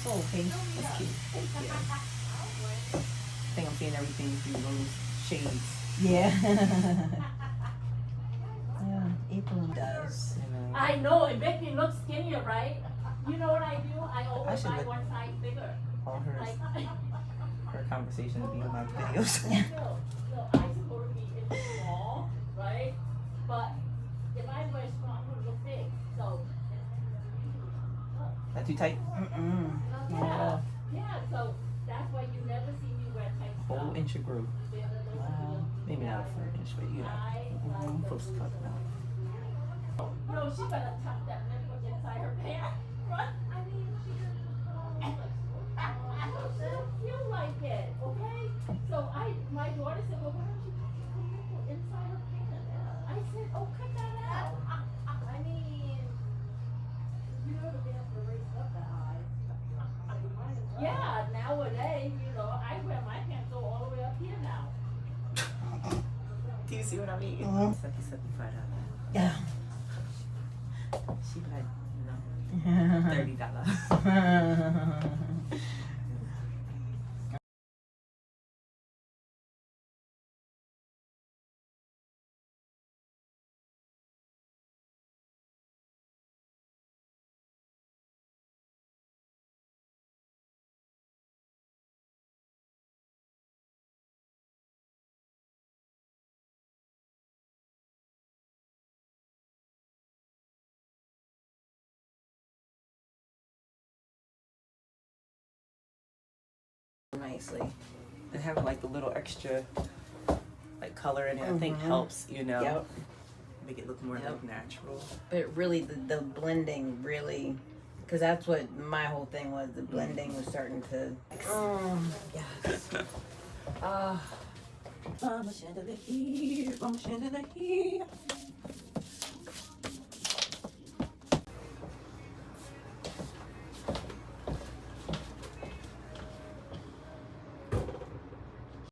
So okay, that's cute. Yeah. I think I'm seeing everything through those shades. Yeah. Yeah, April does. I know, it makes me look skinnier, right? You know what I do? I always buy let one size bigger. all Like, her conversations be in my videos. no, I supposed to be in small, right? But if I wear small, I'm gonna look big. So, Not too tight. yeah, yeah. So that's why you never see me wear tight stuff. Whole inch of growth. Wow. Maybe not a full inch, but you know, close to cut now. No, she better tuck that nipple inside her pants. Right? I mean, she doesn't feel like it, okay? So my daughter said, well, why don't you tuck the nipple inside her pants? I said, oh, cut that out. I mean, you know to be able to raise up the eye. Yeah, nowadays, you know, I wear my pants go all the way up here now. Do you see what I mean? $75. Yeah. She like, $30. Nicely. And having like the little extra like color in it, I think helps, you know. Yep. Make it look more like natural. But really, the blending really, because that's what my whole thing was. The blending was starting to. Yes. Mama chandelier, mama chandelier.